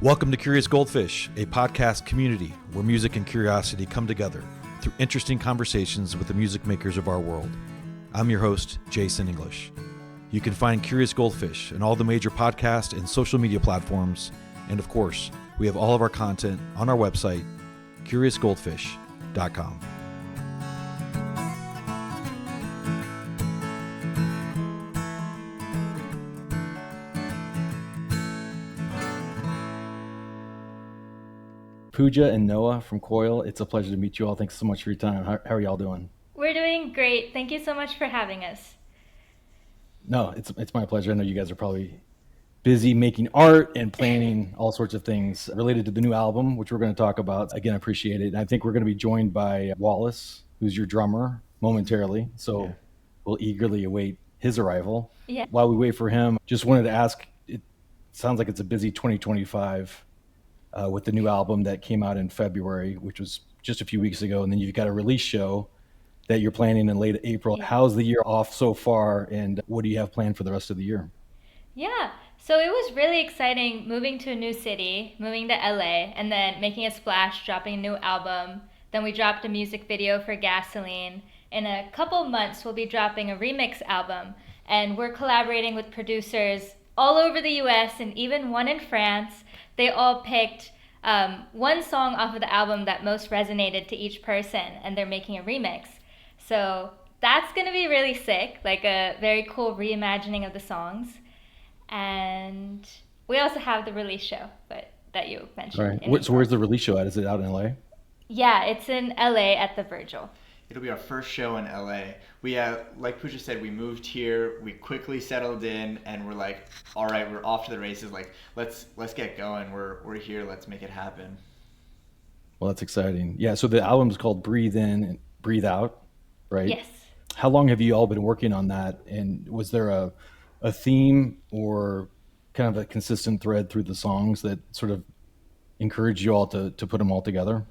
Welcome to Curious Goldfish, a podcast community where music and curiosity come together through interesting conversations with the music makers of our world. I'm your host, Jason English. You can find Curious Goldfish in all the major podcast and social media platforms, and of course, we have all of our content on our website, curiousgoldfish.com. Pooja and Noah from Koyal, it's a pleasure to meet you all. Thanks so much for your time. How are y'all doing? We're doing great. Thank you so much for having us. No, it's my pleasure. I know you guys are probably busy making art and planning all sorts of things related to the new album, which we're going to talk about. Again, I appreciate it. And I think we're going to be joined by Wallace, who's your drummer, momentarily. So we'll eagerly await his arrival. Yeah. While we wait for him, just wanted to ask, it sounds like it's a busy 2025 with the new album that came out in February, which was just a few weeks ago. And then you've got a release show that you're planning in late April. Yeah. How's the year off so far? And what do you have planned for the rest of the year? Yeah. So it was really exciting moving to a new city, moving to LA, and then making a splash, dropping a new album. Then we dropped a music video for Gasoline. In a couple months, we'll be dropping a remix album. And we're collaborating with producers all over the US and even one in France. They all picked one song off of the album that most resonated to each person, and they're making a remix. So that's going to be really sick, like a very cool reimagining of the songs. And we also have the release show that you mentioned. All right. So where's the release show at? Is it out in LA? Yeah, it's in LA at the Virgil. It'll be our first show in LA. We, like Pooja said, we moved here, we quickly settled in, and we're like, all right, we're off to the races. Like, let's get going. We're here. Let's make it happen. Well, that's exciting. Yeah. So the album's called Breathe In and Breathe Out, right? Yes. How long have you all been working on that? And was there a theme or kind of a consistent thread through the songs that sort of encouraged you all to put them all together?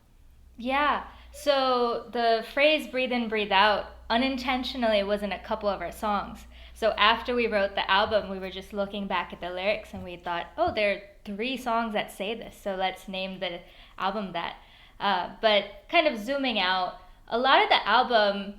Yeah. So the phrase breathe in, breathe out unintentionally was in a couple of our songs. So after we wrote the album, we were just looking back at the lyrics and we thought, oh, there are 3 songs that say this, so let's name the album that. But kind of zooming out, a lot of the album,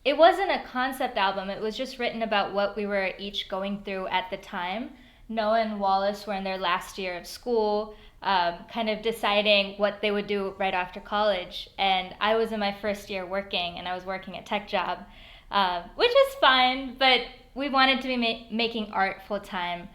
it wasn't a concept album. It was just written about what we were each going through at the time. Noah and Wallace were in their last year of school, kind of deciding what they would do right after college. And I was in my first year working, and I was working a tech job, which is fine, but we wanted to be making art full time.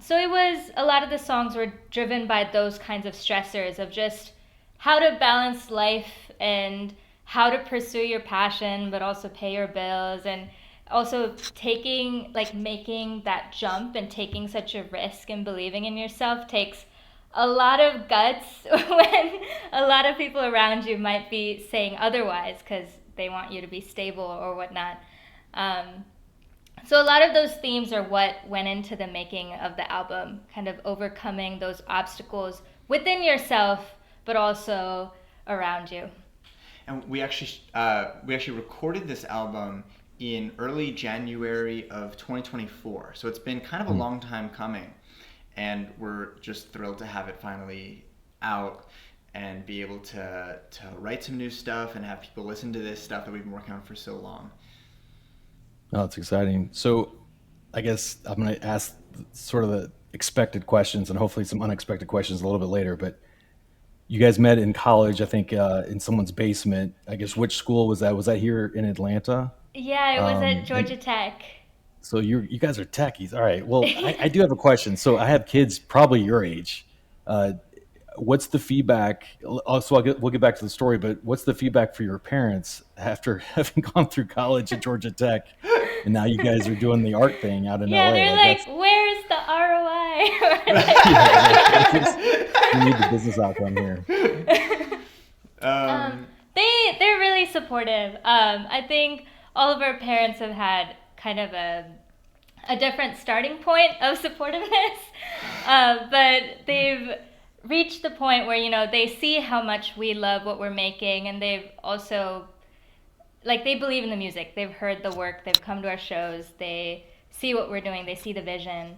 So it was, a lot of the songs were driven by those kinds of stressors of just how to balance life and how to pursue your passion, but also pay your bills, and also making that jump and taking such a risk and believing in yourself takes a lot of guts when a lot of people around you might be saying otherwise because they want you to be stable or whatnot. So a lot of those themes are what went into the making of the album, kind of overcoming those obstacles within yourself, but also around you. And we actually recorded this album in early January of 2024. So it's been kind of a long time coming. And we're just thrilled to have it finally out and be able to write some new stuff and have people listen to this stuff that we've been working on for so long. Oh, it's exciting. So I guess I'm going to ask sort of the expected questions and hopefully some unexpected questions a little bit later. But you guys met in college, I think, in someone's basement. I guess which school was that? Was that here in Atlanta? Yeah, it was at Georgia Tech. So you guys are techies. All right. Well, I do have a question. So I have kids probably your age. What's the feedback? So we'll get back to the story, but what's the feedback for your parents after having gone through college at Georgia Tech, and now you guys are doing the art thing out in LA? Yeah, they're like, where's the ROI? We need the business outcome here. They're really supportive. I think all of our parents have had kind of a different starting point of supportiveness, but they've reached the point where they see how much we love what we're making, and they've also they believe in the music. They've heard the work. They've come to our shows. They see what we're doing. They see the vision,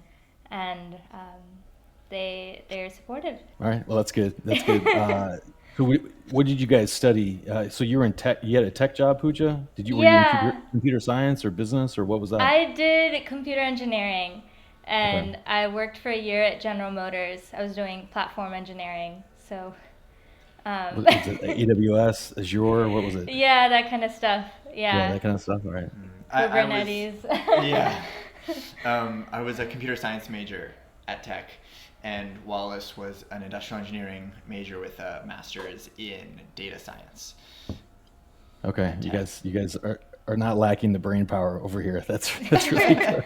and they're supportive. All right. Well, that's good. That's good. What did you guys study? So you were in tech. You had a tech job, Pooja? Were you in Yeah, computer science or business or what was that? I did computer engineering, Okay. and I worked for a year at General Motors. I was doing platform engineering, so um, Was it AWS, Azure? What was it? yeah, that kind of stuff. Yeah, Yeah, that kind of stuff. All right. I was, Kubernetes. yeah. I was a computer science major at Tech, and Wallace was an industrial engineering major with a master's in data science. Okay. You Tech. guys are not lacking the brain power over here. That's really good.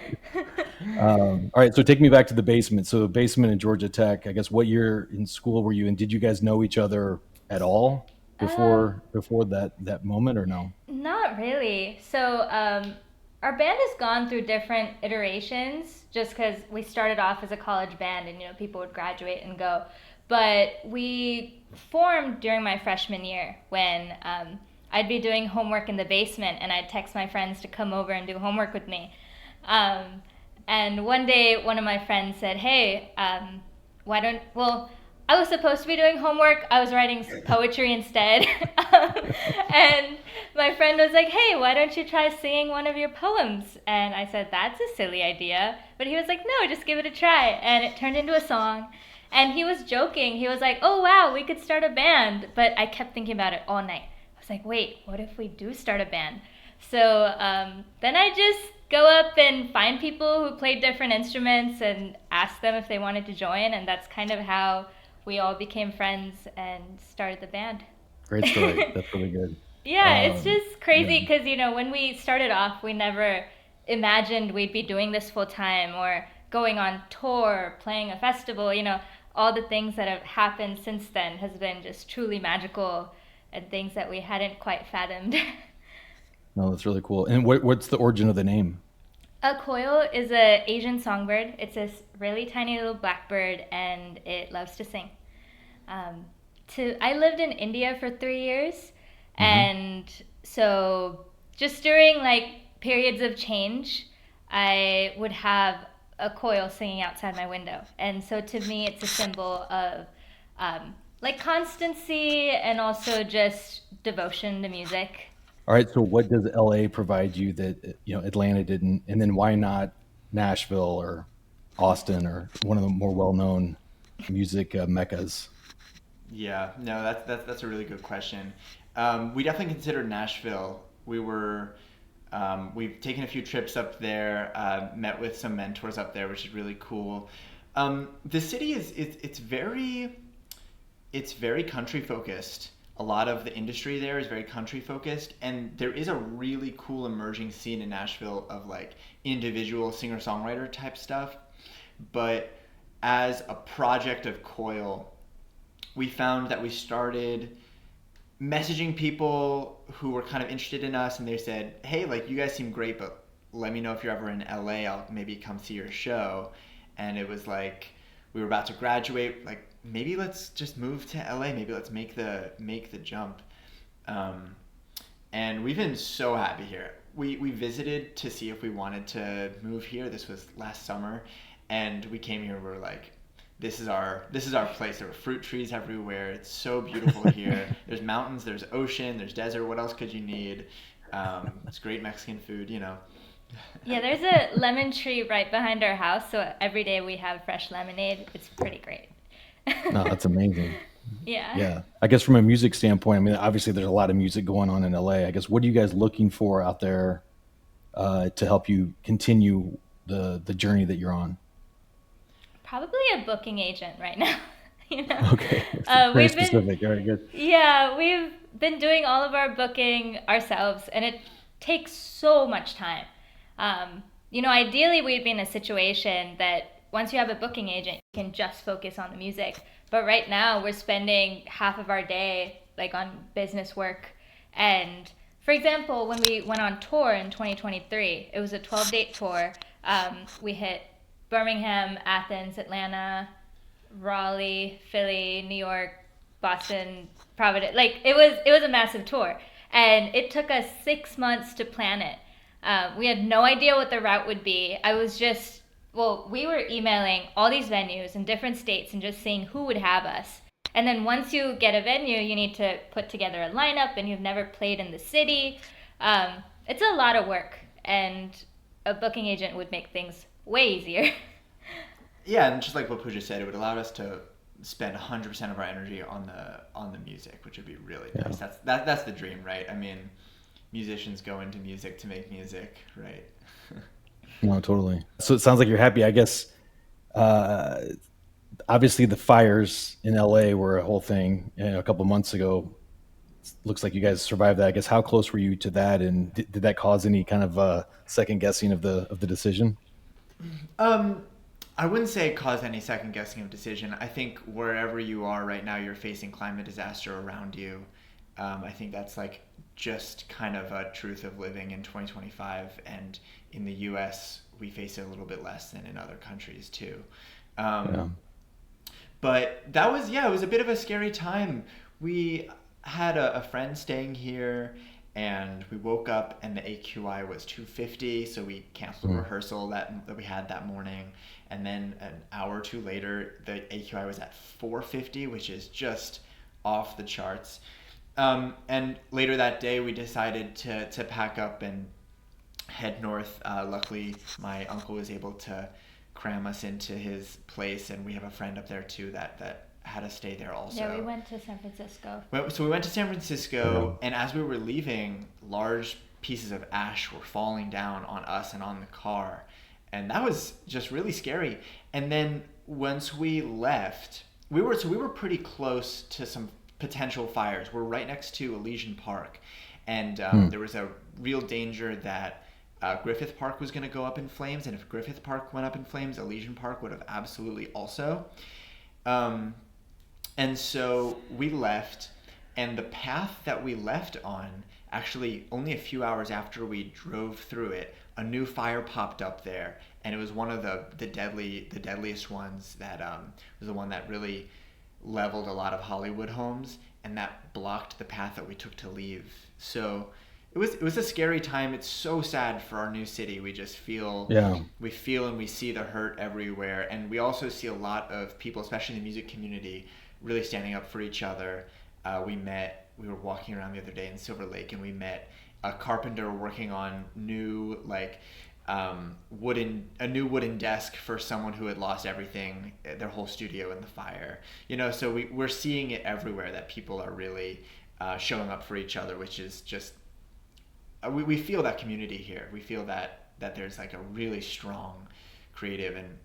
All right. So take me back to the basement. So the basement in Georgia Tech. I guess what year in school were you in? Did you guys know each other at all Um, before that moment or no? Not really. So, our band has gone through different iterations just because we started off as a college band and, people would graduate and go. But we formed during my freshman year when I'd be doing homework in the basement and I'd text my friends to come over and do homework with me. Um, and one day, one of my friends said, "Hey, well, I was supposed to be doing homework. I was writing poetry instead." And my friend was like, "Hey, why don't you try singing one of your poems?" And I said, "That's a silly idea." But he was like, "No, just give it a try." And it turned into a song. And he was joking. He was like, "Oh, wow, we could start a band." But I kept thinking about it all night. I was like, "Wait, what if we do start a band?" So then I just go up and find people who played different instruments and ask them if they wanted to join. And that's kind of how we all became friends and started the band. Great story. That's really good. Yeah, it's just Yeah. crazy because, when we started off, we never imagined we'd be doing this full time or going on tour, playing a festival. All the things that have happened since then has been just truly magical and things that we hadn't quite fathomed. No, that's really cool. And what's the origin of the name? A koyal is a Asian songbird. It's this really tiny little blackbird, and it loves to sing. Um, I lived in India for 3 years, Hmm. and so just during like periods of change, I would have a koyal singing outside my window, and so to me, it's a symbol of like constancy and also just devotion to music. All right. So what does LA provide you that Atlanta didn't? And then why not Nashville or Austin or one of the more well-known music meccas? Yeah, no, that's a really good question. We definitely considered Nashville. We've taken a few trips up there, met with some mentors up there, which is really cool. The city it's very country focused. A lot of the industry there is very country focused, and there is a really cool emerging scene in Nashville of like individual singer songwriter type stuff. But as a project of Coil, we found that we started messaging people who were kind of interested in us, and they said, "Hey, like you guys seem great, but let me know if you're ever in LA. I'll maybe come see your show." And it was like we were about to graduate. Like maybe let's just move to LA. Maybe let's make the jump. Um, and we've been so happy here. We visited to see if we wanted to move here. This was last summer, and we came here. We're like, this is our place. There were fruit trees everywhere. It's so beautiful here. There's mountains, there's ocean, there's desert. What else could you need? It's great Mexican food, you know. Yeah, there's a lemon tree right behind our house, so every day we have fresh lemonade. It's pretty great. No, that's amazing. Yeah. Yeah. I guess from a music standpoint, I mean, obviously there's a lot of music going on in LA. I guess what are you guys looking for out there to help you continue the journey that you're on? Probably a booking agent right now. you know, Okay. Very we've been specific. All right, good. Yeah, we've been doing all of our booking ourselves, and it takes so much time. Ideally, we'd be in a situation that once you have a booking agent, you can just focus on the music. But right now, we're spending half of our day like on business work. And for example, when we went on tour in 2023, it was a 12-date tour. We hit Birmingham, Athens, Atlanta, Raleigh, Philly, New York, Boston, Providence. Like it was a massive tour, and it took us 6 months to plan it. We had no idea what the route would be. I was just well, we were emailing all these venues in different states and just seeing who would have us. And then once you get a venue, you need to put together a lineup, and you've never played in the city. It's a lot of work, and a booking agent would make things way easier. Yeah, and just like what Pooja said, it would allow us to spend 100% of our energy on the music, which would be really nice. That's the dream, right? I mean, musicians go into music to make music, right? No, totally. So it sounds like you're happy. I guess obviously the fires in LA were a whole thing a couple months ago. Looks like you guys survived that. I guess how close were you to that, and did that cause any kind of second guessing of the decision? I wouldn't say it caused any second guessing of decision. I think wherever you are right now, you're facing climate disaster around you. I think that's like just kind of a truth of living in 2025, and in the U.S. we face it a little bit less than in other countries too. But that was, it was a bit of a scary time. We had a friend staying here, and we woke up and the AQI was 250, so we canceled a rehearsal that we had that morning. And then an hour or two later, the AQI was at 450, which is just off the charts. And later that day, we decided to pack up and head north. Luckily, my uncle was able to cram us into his place, and we have a friend up there too that had us stay there also. Yeah, we went to San Francisco. So we went to San Francisco, and as we were leaving, large pieces of ash were falling down on us and on the car, and that was just really scary. And then once we left, we were pretty close to some potential fires. We're right next to Elysian Park, and there was a real danger that Griffith Park was going to go up in flames, and if Griffith Park went up in flames, Elysian Park would have absolutely also. And so we left, and the path that we left on, actually only a few hours after we drove through it, a new fire popped up there, and it was one of the deadliest ones that was the one that really leveled a lot of Hollywood homes, and that blocked the path that we took to leave. So it was a scary time. It's so sad for our new city. We just feel we feel and we see the hurt everywhere, and we also see a lot of people, especially in the music community, really standing up for each other. We were walking around the other day in Silver Lake, and we met a carpenter working on new wooden desk for someone who had lost everything, their whole studio in the fire. So we're seeing it everywhere, that people are really showing up for each other, which is just we feel that community here. We feel that there's like a really strong creative and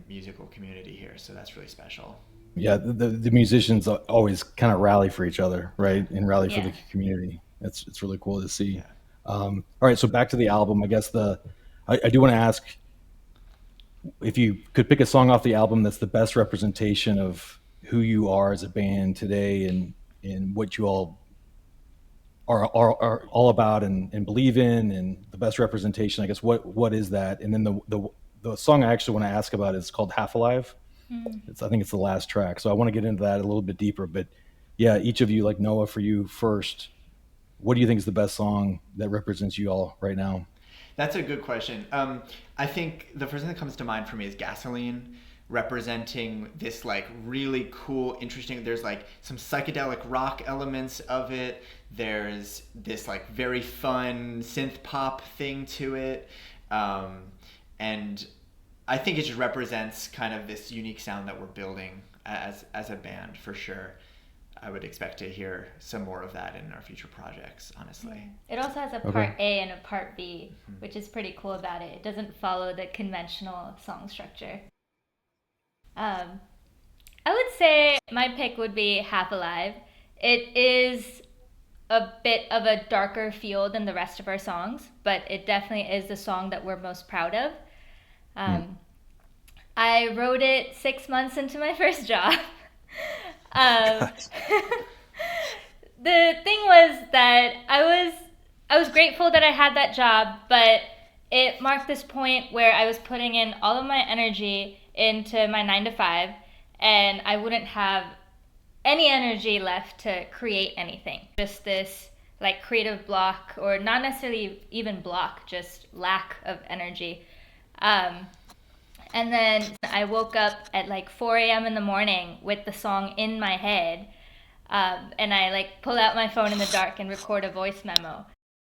musical community here. So that's really special. Yeah, the musicians always kind of rally for each other, right? And rally for the community. It's really cool to see. Yeah. All right, so back to the album. I guess I do want to ask if you could pick a song off the album that's the best representation of who you are as a band today, and what you all are all about and believe in, and the best representation. I guess what is that? And then the song I actually want to ask about is called Half Alive. I think it's the last track. So I want to get into that a little bit deeper. But yeah, each of you, like Noah, for you first, what do you think is the best song that represents you all right now? That's a good question. I think the first thing that comes to mind for me is Gasoline, representing this like really cool, interesting, there's like some psychedelic rock elements of it. There's this like very fun synth pop thing to it. And I think it just represents kind of this unique sound that we're building as a band, for sure. I would expect to hear some more of that in our future projects, honestly. It also has a part A and a part B, which is pretty cool about it. It doesn't follow the conventional song structure. I would say my pick would be Half Alive. It is a bit of a darker feel than the rest of our songs, but it definitely is the song that we're most proud of. I wrote it 6 months into my first job. The thing was that I was grateful that I had that job, but it marked this point where I was putting in all of my energy into my 9 to 5, and I wouldn't have any energy left to create anything. Just this like creative block, or not necessarily even block, just lack of energy. And then I woke up at like 4 a.m. in the morning with the song in my head. And I like pull out my phone in the dark and record a voice memo.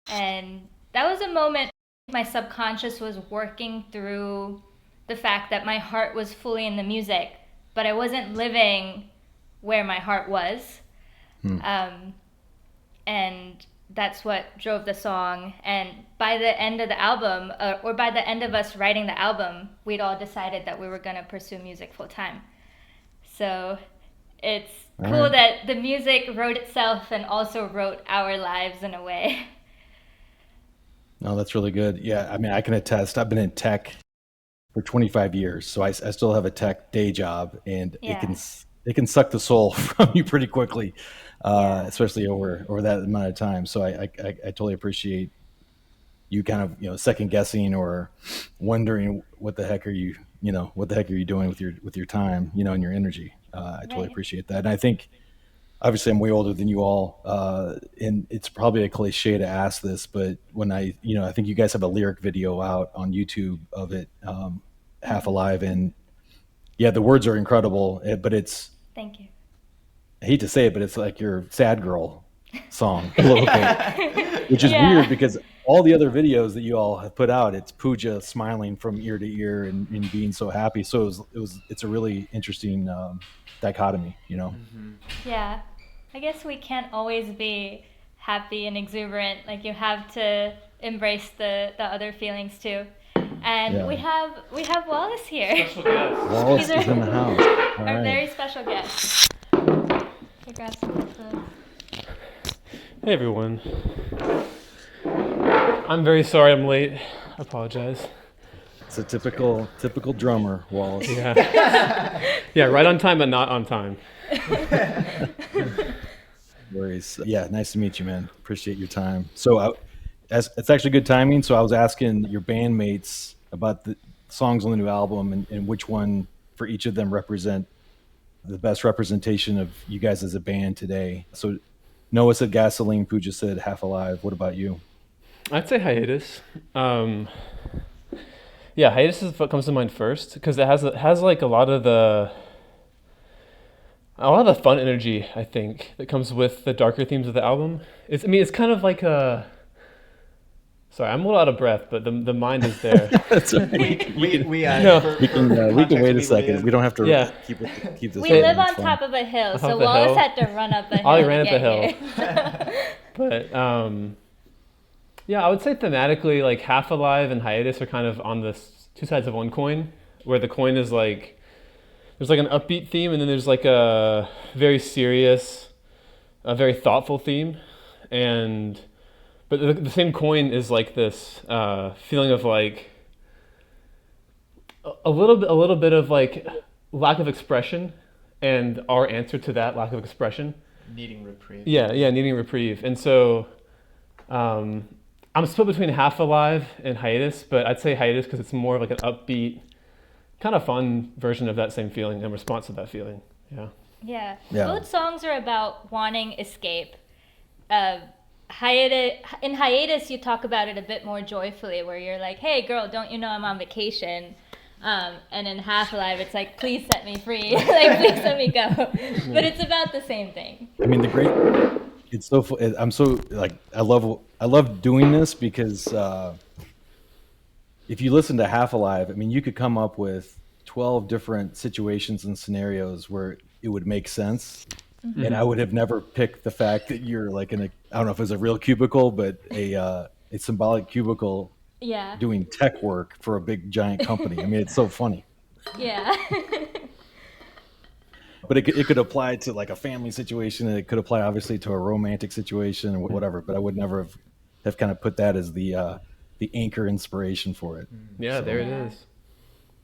And that was a moment my subconscious was working through the fact that my heart was fully in the music, but I wasn't living where my heart was. And that's what drove the song. And by the end of the album, or by the end of us writing the album, we'd all decided that we were going to pursue music full time. So it's cool that the music wrote itself and also wrote our lives in a way. No, that's really good. Yeah, I mean, I can attest. I've been in tech for 25 years, so I still have a tech day job, and it can suck the soul from you pretty quickly, especially over that amount of time. So I totally appreciate you kind of second guessing or wondering what the heck are you doing with your time and your energy. I totally appreciate that, and I think. Obviously, I'm way older than you all, and it's probably a cliche to ask this, but when I think you guys have a lyric video out on YouTube of it, Half Alive, and yeah, the words are incredible, but it's, thank you. I hate to say it, but it's like your sad girl song a little bit, which is weird because all the other videos that you all have put out, it's Pooja smiling from ear to ear and being so happy. So it's a really interesting dichotomy, Yeah. I guess we can't always be happy and exuberant. Like you have to embrace the other feelings too. And we have Wallace here. Special guest. Wallace is in the house. All Our right. very special guest. Hey, grab some of the... Hey everyone. I'm very sorry I'm late. I apologize. It's a typical drummer, Wallace. Yeah, right on time but not on time. Worries. Yeah, nice to meet you, man. Appreciate your time. So it's actually good timing. So I was asking your bandmates about the songs on the new album and which one for each of them represent the best representation of you guys as a band today. So Noah said Gasoline, Pooja said Half Alive. What about you? I'd say Hiatus. Yeah, Hiatus is what comes to mind first because it has like a lot of the fun energy, I think, that comes with the darker themes of the album. It's kind of like a... Sorry, I'm a little out of breath, but the mind is there. That's right. We can wait a second. We don't have to keep this. We live on top of a hill, so Wallace had to run up a hill. I ran up the hill. But I would say thematically, like Half Alive and Hiatus are kind of on the two sides of one coin, where the coin is like there's like an upbeat theme, and then there's like a very serious, a very thoughtful theme, but the same coin is like this feeling of like a little bit of like lack of expression, and our answer to that lack of expression. Needing reprieve. Yeah, needing reprieve, and so I'm split between Half Alive and Hiatus, but I'd say Hiatus because it's more of like an upbeat, kind of fun version of that same feeling and response to that feeling. Yeah. Both songs are about wanting escape. In Hiatus, you talk about it a bit more joyfully, where you're like, hey girl, don't you know I'm on vacation? And in Half Alive, it's like, please set me free. Like, please let me go. But it's about the same thing. I mean, it's so, I'm so like, I love doing this because if you listen to Half Alive, I mean, you could come up with 12 different situations and scenarios where it would make sense. Mm-hmm. And I would have never picked the fact that you're like I don't know if it's a real cubicle, but a symbolic cubicle doing tech work for a big giant company. I mean, it's so funny. Yeah. But it could apply to like a family situation, and it could apply obviously to a romantic situation or whatever. But I would never have kind of put that as the anchor inspiration for it. Yeah, so, there it is.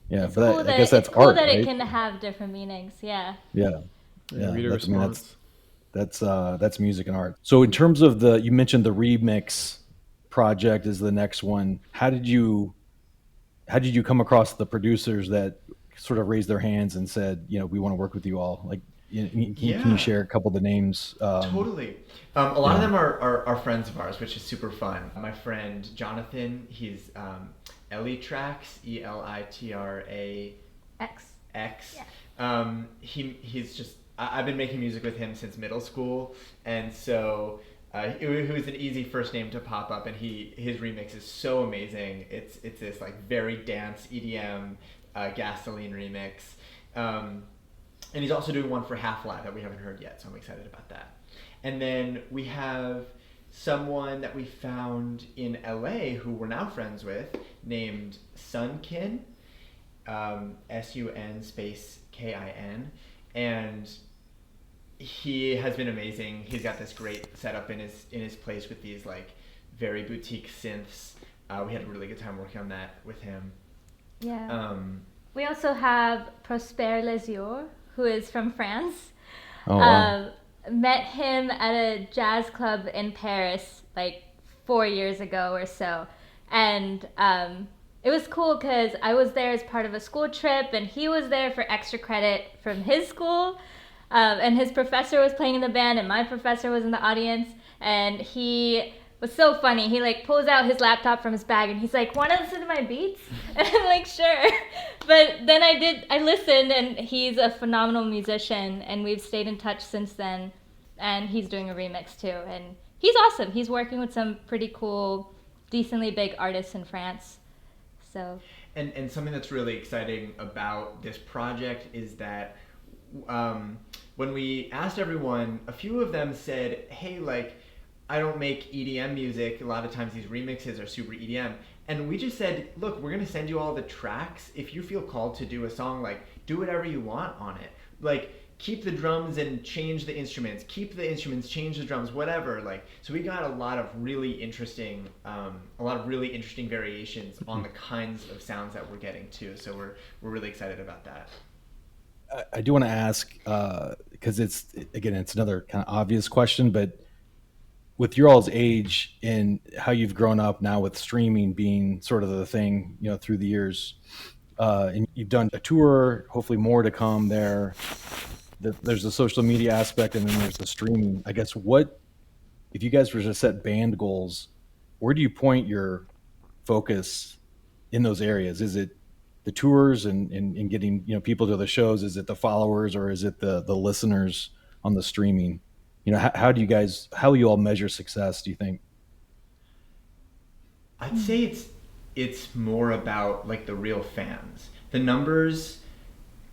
Yeah, it's for that, cool I guess that's it's cool art, that right? it can have different meanings. Yeah. Yeah. Reader response. That's music and art. So in terms of you mentioned the remix project is the next one. How did you come across the producers that sort of raised their hands and said, we want to work with you all? Like, Can you share a couple of the names? Totally. A lot of them are friends of ours, which is super fun. My friend Jonathan, he's Elitrax, Elitrax. Yeah. He's just, I've been making music with him since middle school, and so it was an easy first name to pop up, and his remix is so amazing. It's this like very dance EDM gasoline remix. And he's also doing one for Half-Life that we haven't heard yet, so I'm excited about that. And then we have someone that we found in LA who we're now friends with named Sunkin, SUN space KIN. And he has been amazing. He's got this great setup in his place with these like very boutique synths. We had a really good time working on that with him. Yeah. We also have Prosper Lesieur, who is from France. Oh, wow. Met him at a jazz club in Paris like 4 years ago or so. And it was cool because I was there as part of a school trip, and he was there for extra credit from his school. And his professor was playing in the band, and my professor was in the audience. And he was so funny. He like pulls out his laptop from his bag, and he's like, "Want to listen to my beats?" And I'm like, "Sure." But then I listened, and he's a phenomenal musician, and we've stayed in touch since then. And he's doing a remix too, and he's awesome. He's working with some pretty cool, decently big artists in France. So. And something that's really exciting about this project is that when we asked everyone, a few of them said, "Hey, like, I don't make EDM music. A lot of times these remixes are super EDM." And we just said, "Look, we're going to send you all the tracks. If you feel called to do a song, like, do whatever you want on it. Like, keep the drums and change the instruments. Keep the instruments, change the drums, whatever." Like, so we got a lot of really interesting variations on the kinds of sounds that we're getting too. So we're really excited about that. I do want to ask, because it's another kind of obvious question, but with your all's age and how you've grown up now with streaming being sort of the thing, through the years, and you've done a tour, hopefully more to come there. There's the social media aspect, and then there's the streaming. I guess if you guys were to set band goals, where do you point your focus in those areas? Is it the tours and getting people to the shows? Is it the followers, or is it the listeners on the streaming? How will you all measure success, do you think? I'd say it's more about like the real fans. The numbers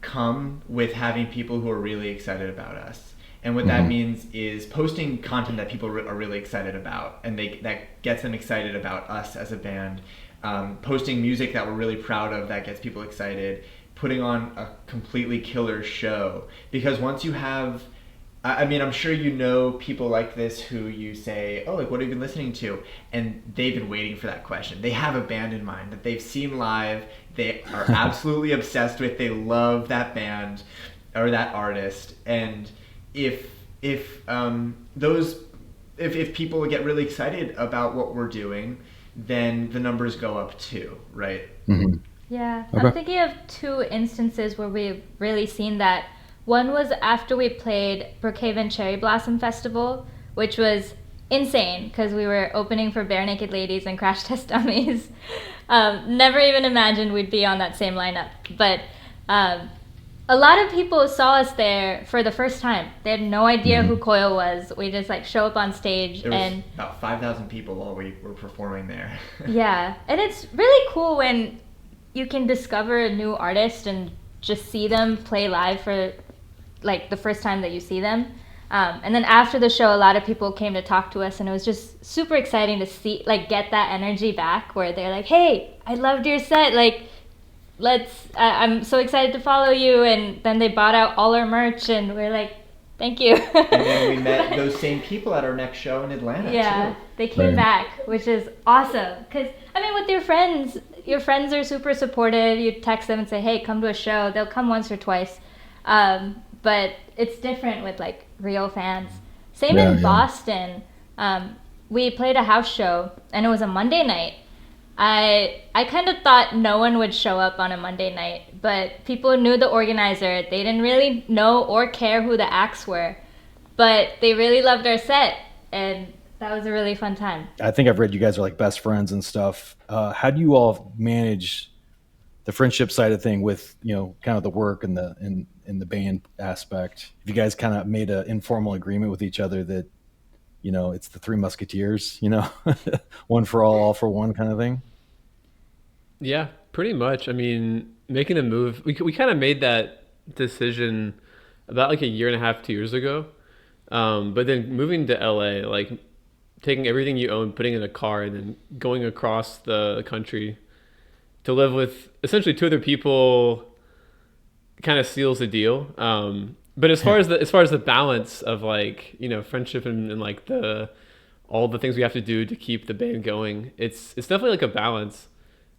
come with having people who are really excited about us. And what that means is posting content that people are really excited about, and that gets them excited about us as a band. Posting music that we're really proud of that gets people excited. Putting on a completely killer show. Because once you have, I'm sure people like this who you say, "Oh, like, what have you been listening to?" And they've been waiting for that question. They have a band in mind that they've seen live, they are absolutely obsessed with, they love that band or that artist. And if people get really excited about what we're doing, then the numbers go up too, right? Mm-hmm. Yeah, Okay. I'm thinking of two instances where we've really seen that. One was after we played Brookhaven Cherry Blossom Festival, which was insane because we were opening for Bare Naked Ladies and Crash Test Dummies. Never even imagined we'd be on that same lineup. But a lot of people saw us there for the first time. They had no idea who Koyal was. We just like show up on stage, There was and about 5,000 people while we were performing there. yeah, and it's really cool when you can discover a new artist and just see them play live for like the first time that you see them. And then after the show, a lot of people came to talk to us, and it was just super exciting to see, like, get that energy back where they're like, "Hey, I loved your set. Like, I'm so excited to follow you." And then they bought out all our merch, and we're like, "Thank you." And then we met those same people at our next show in Atlanta, yeah, too. they came Right. back, which is awesome. Because, with your friends are super supportive. You text them and say, "Hey, come to a show." They'll come once or twice. But it's different with, like, real fans. Same in Boston. We played a house show, and it was a Monday night. I kind of thought no one would show up on a Monday night, but people knew the organizer. They didn't really know or care who the acts were, but they really loved our set, and that was a really fun time. I think I've read you guys are like best friends and stuff. How do you all manage the friendship side of thing with, kind of the work and the band aspect? Have you guys kind of made an informal agreement with each other that, it's the Three Musketeers, one for all for one kind of thing? Yeah, pretty much. I mean, making a move, we kind of made that decision about like a year and a half, 2 years ago. But then moving to LA, like taking everything you own, putting it in a car, and then going across the country to live with essentially two other people kind of seals the deal. But as far as the balance of like, friendship and like all the things we have to do to keep the band going, it's definitely like a balance.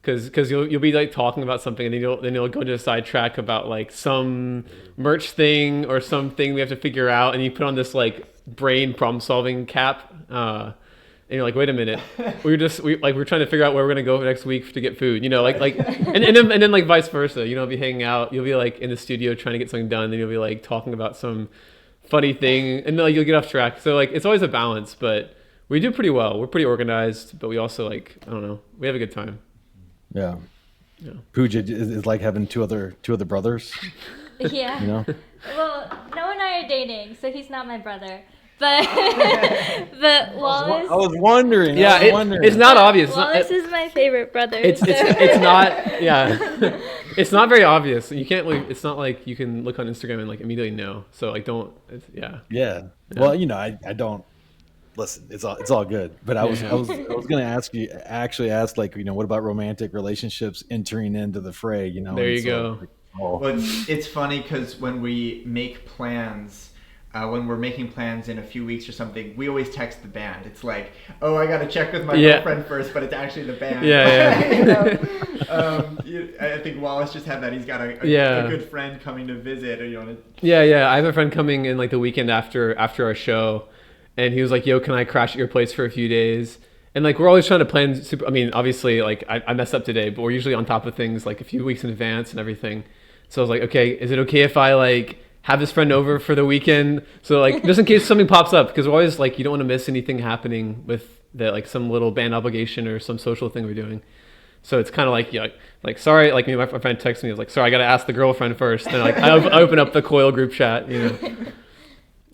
Because you'll be like talking about something, and then you'll go to a sidetrack about like some merch thing or something we have to figure out, and you put on this like brain problem solving cap, and you're like, wait a minute, we're trying to figure out where we're gonna go next week to get food, and then like vice versa, be hanging out, you'll be like in the studio trying to get something done, then you'll be like talking about some funny thing, and like you'll get off track. So like it's always a balance, but we do pretty well. We're pretty organized, but we also like, I don't know, we have a good time. Yeah. Pooja is like having two other brothers. Yeah. Well, Noah and I are dating, so he's not my brother. But Wallace. I was wondering. Yeah, it's not obvious. Wallace is my favorite brother. It's not. Yeah, it's not very obvious. You can't. It's not like you can look on Instagram and like immediately know. So like, don't. Yeah. Well, I don't. Listen, it's all good. But I was going to ask you. Actually, ask like, what about romantic relationships entering into the fray? There you go. Well, it's funny because when we make plans, when we're making plans in a few weeks or something, we always text the band. It's like, oh, I got to check with my girlfriend first, but it's actually the band. Yeah. I think Wallace just had that. He's got a good friend coming to visit. Yeah. I have a friend coming in like the weekend after our show. And he was like, yo, can I crash at your place for a few days? And like, we're always trying to plan obviously like I messed up today, but we're usually on top of things like a few weeks in advance and everything. So I was like, okay, is it okay if I like have this friend over for the weekend? So like, just in case something pops up, because we're always like, you don't want to miss anything happening with like some little band obligation or some social thing we're doing. So it's kind of like sorry, like my friend texted me, I was like, sorry, I got to ask the girlfriend first. And like, I open up the Koyal group chat,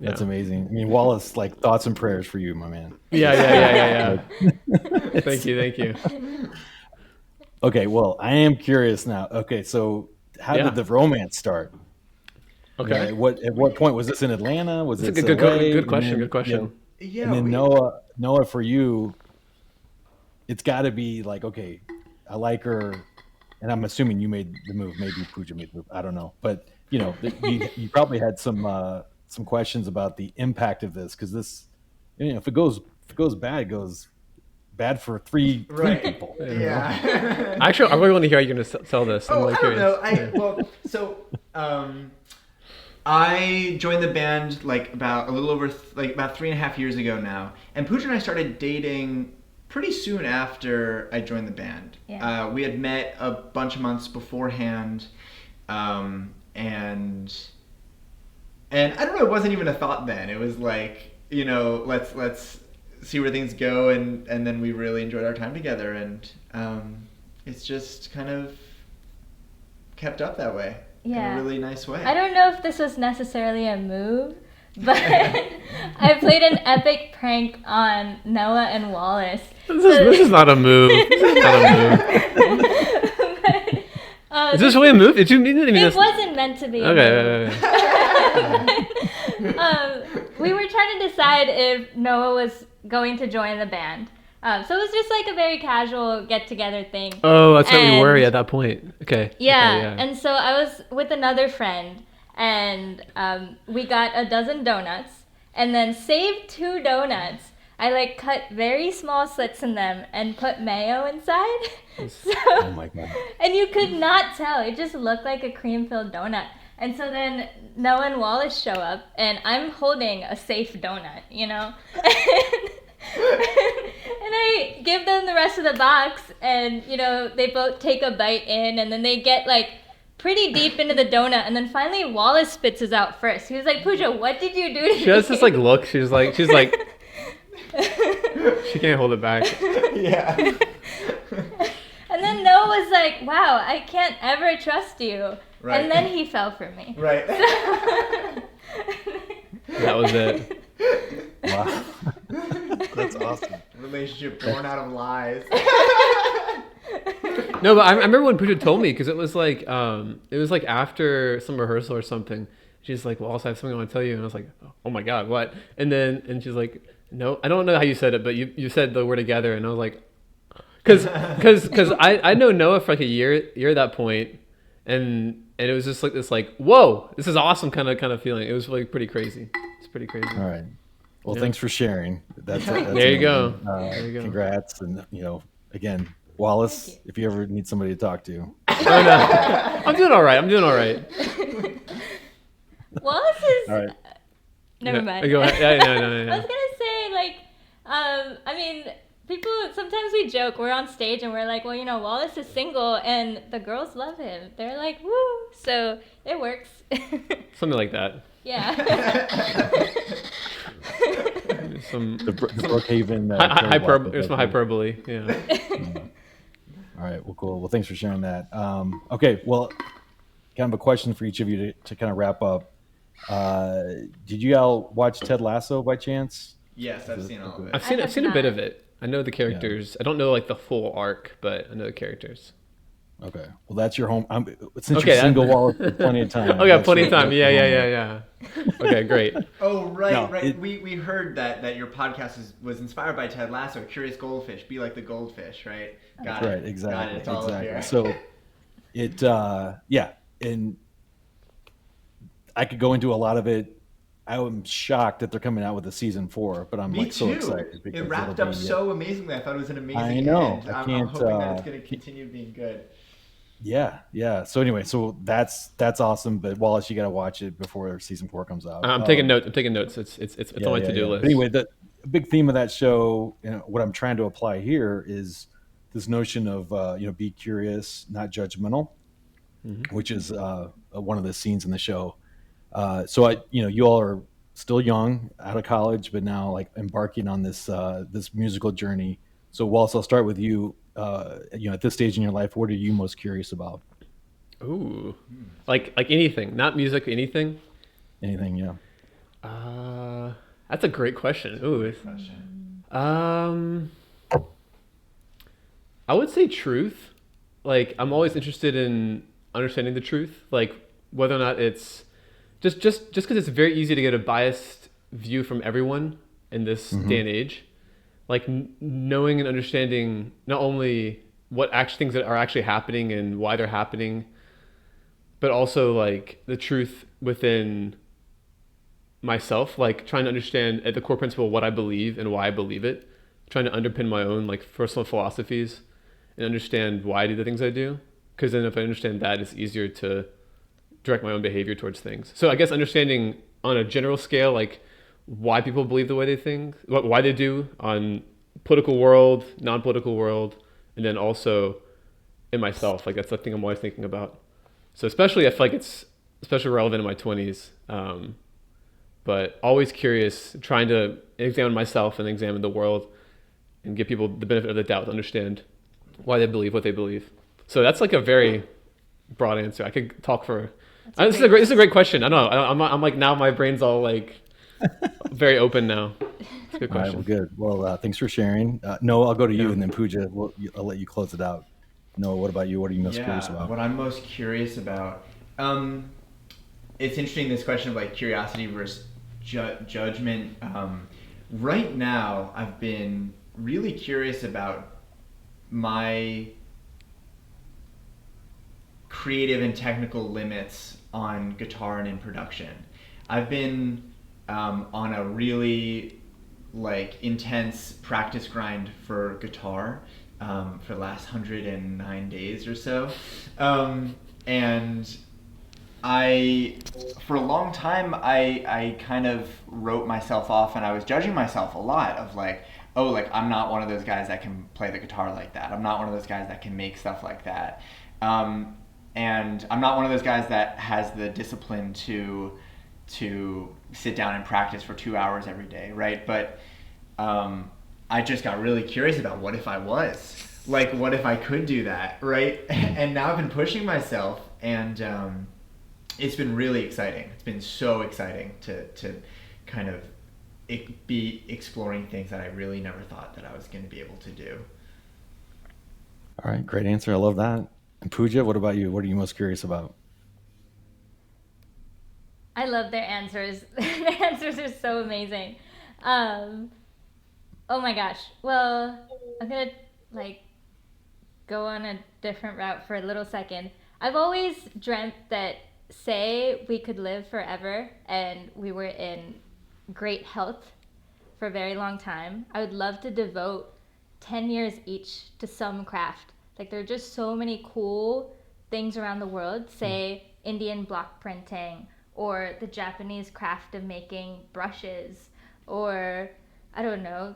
That's amazing. I mean, Wallace, like thoughts and prayers for you, my man. Yeah. Thank you. Okay, well, I am curious now. Okay, so how did the romance start? Okay. At what point was this in Atlanta? Was it good question? Good question. Yeah. And then Noah, for you, it's got to be like, okay, I like her, and I'm assuming you made the move. Maybe Pooja made the move. I don't know, but you probably had some questions about the impact of this, because this, if it goes bad, it goes bad for three people. Yeah. Actually, I really want to hear how you're going to sell this. I'm really curious. I joined the band like about a little over about 3.5 years ago now, and Pooja and I started dating pretty soon after I joined the band. Yeah. We had met a bunch of months beforehand, and I don't know, it wasn't even a thought then. It was like, let's see where things go, and then we really enjoyed our time together, and it's just kind of kept up that way. Yeah. In a really nice way. I don't know if this was necessarily a move, but I played an epic prank on Noah and Wallace. This is not a move. Is this really a move? It wasn't meant to be. Okay. We were trying to decide if Noah was going to join the band. So it was just like a very casual get-together thing. Oh, that's what we were at that point. Okay. Yeah. And so I was with another friend, and we got a dozen donuts, and then saved 2 donuts. I like cut very small slits in them and put mayo inside. Oh my God. And you could not tell. It just looked like a cream-filled donut. And so then Noah and Wallace show up, and I'm holding a safe donut, and I give them the rest of the box, and they both take a bite in, and then they get like pretty deep into the donut, and then finally Wallace spits his out first. He was like, Pooja, what did you do to me? She has this like look. She's like she can't hold it back. Yeah. And then Noah was like, wow, I can't ever trust you. Right. And then he fell for me. Right. That was it. Wow. That's awesome. Relationship born out of lies. No, but I remember when Pooja told me, because it was like after some rehearsal or something. She's like, well, also I have something I want to tell you. And I was like, oh my God, what? And she's like, no, I don't know how you said it, but you said the word together. And I was like, because I know Noah for like a year at that point, and it was just like this like, whoa, this is awesome kind of feeling. It was like pretty crazy. It's pretty crazy. All right. Well, Yeah. Thanks for sharing. That's There you go. There you go. Congrats, and again, Wallace, if you ever need somebody to talk to. Oh, no. I'm doing all right. Wallace is... All right. Never No, mind. go ahead. Yeah, no. I was gonna say, like, I mean, people, sometimes we joke, we're on stage and we're like, well, Wallace is single and the girls love him. They're like, woo! So it works. Something like that. Yeah. Some The Brookhaven. There's some hyperbole. Yeah. All right. Well, cool. Well, thanks for sharing that. Okay. Well, kind of a question for each of you to kind of wrap up. Did you all watch Ted Lasso by chance? Yes, I've seen all of it. I've seen a bit of it. I know the characters. I don't know like the full arc, but I know the characters. Okay. Well, that's your home. Since Okay, you're single, Wallace, there's plenty of time. Oh, yeah, That's plenty of your- time. that's your Yeah. Okay, great. Oh, right, No, right. We heard that your podcast was inspired by Ted Lasso, Curious Goldfish, be like the goldfish, right? Got That's it. right. Exactly. Got it. It's all up Exactly. here. So, and I could go into a lot of it. I'm shocked that they're coming out with a season 4, but I'm Me like so too. excited because It wrapped it'll up be, so amazingly. I thought it was an amazing I know. end. I I'm can't, hoping that it's going to continue being good. Yeah. So anyway, that's awesome. But Wallace, you got to watch it before season 4 comes out. I'm taking notes. It's on my to-do list. But anyway, the big theme of that show, what I'm trying to apply here is this notion of be curious, not judgmental, which is one of the scenes in the show. So you all are still young, out of college, but now like embarking on this musical journey. So Wallace, I'll start with you. At this stage in your life, what are you most curious about? Ooh, like anything, not music, anything. Anything, yeah. That's a great question. Ooh, I would say truth. Like I'm always interested in understanding the truth, like whether or not it's just because it's very easy to get a biased view from everyone in this day and age. Like knowing and understanding not only what things that are actually happening and why they're happening, but also like the truth within myself, like trying to understand at the core principle what I believe and why I believe it, trying to underpin my own like personal philosophies and understand why I do the things I do. Because then if I understand that, it's easier to direct my own behavior towards things. So I guess understanding on a general scale, like why people believe the way they think, why they do on political world, non-political world, and then also in myself. Like that's the thing I'm always thinking about. So especially I feel like it's especially relevant in my 20s, but always curious, trying to examine myself and examine the world and give people the benefit of the doubt to understand why they believe what they believe. So that's like a very broad answer. I could talk for. This is a great question. I don't know. I'm like now my brain's all like very open now. It's a good All right, question. well, good. Well, thanks for sharing. Noah, I'll go to you, and then Pooja, I'll let you close it out. Noah, what about you? What are you most curious about? What I'm most curious about, it's interesting, this question of like curiosity versus judgment. Right now, I've been really curious about my creative and technical limits on guitar and in production. I've been on a really like intense practice grind for guitar for the last 109 days or so, and for a long time I kind of wrote myself off, and I was judging myself a lot of like, oh, like I'm not one of those guys that can play the guitar like that. I'm not one of those guys that can make stuff like that. And I'm not one of those guys that has the discipline to sit down and practice for 2 hours every day, right? But I just got really curious about what if I was? Like, what if I could do that, right? And now I've been pushing myself, and it's been really exciting. It's been so exciting to kind of be exploring things that I really never thought that I was going to be able to do. All right, great answer. I love that. And Pooja, what about you? What are you most curious about? I love their answers. Their answers are so amazing. Oh my gosh. Well, I'm gonna like go on a different route for a little second. I've always dreamt that, say we could live forever and we were in great health for a very long time, I would love to devote 10 years each to some craft. Like, there are just so many cool things around the world, say Indian block printing, or the Japanese craft of making brushes, or I don't know,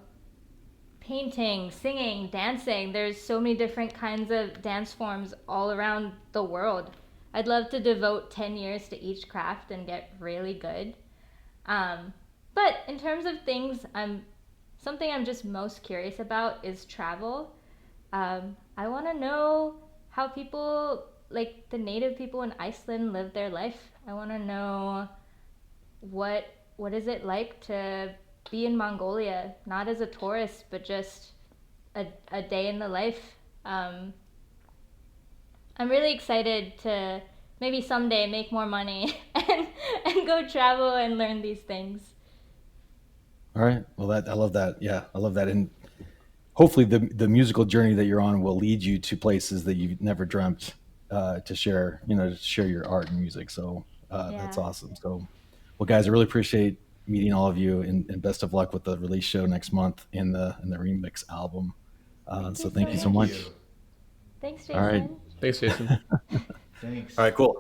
painting, singing, dancing. There's so many different kinds of dance forms all around the world. I'd love to devote 10 years to each craft and get really good. But in terms of things, something I'm just most curious about is travel. I want to know how people, like the native people in Iceland, live their life. I want to know what is it like to be in Mongolia, not as a tourist, but just a day in the life. I'm really excited to maybe someday make more money and go travel and learn these things. All right. Well, I love that. Yeah, I love that. And hopefully the musical journey that you're on will lead you to places that you've never dreamt to share your art and music. So that's awesome. So, well, guys, I really appreciate meeting all of you, and best of luck with the release show next month and the remix album. So thank you so much. Thanks, Jason. All right. Thanks, Jason. Thanks. All right, cool.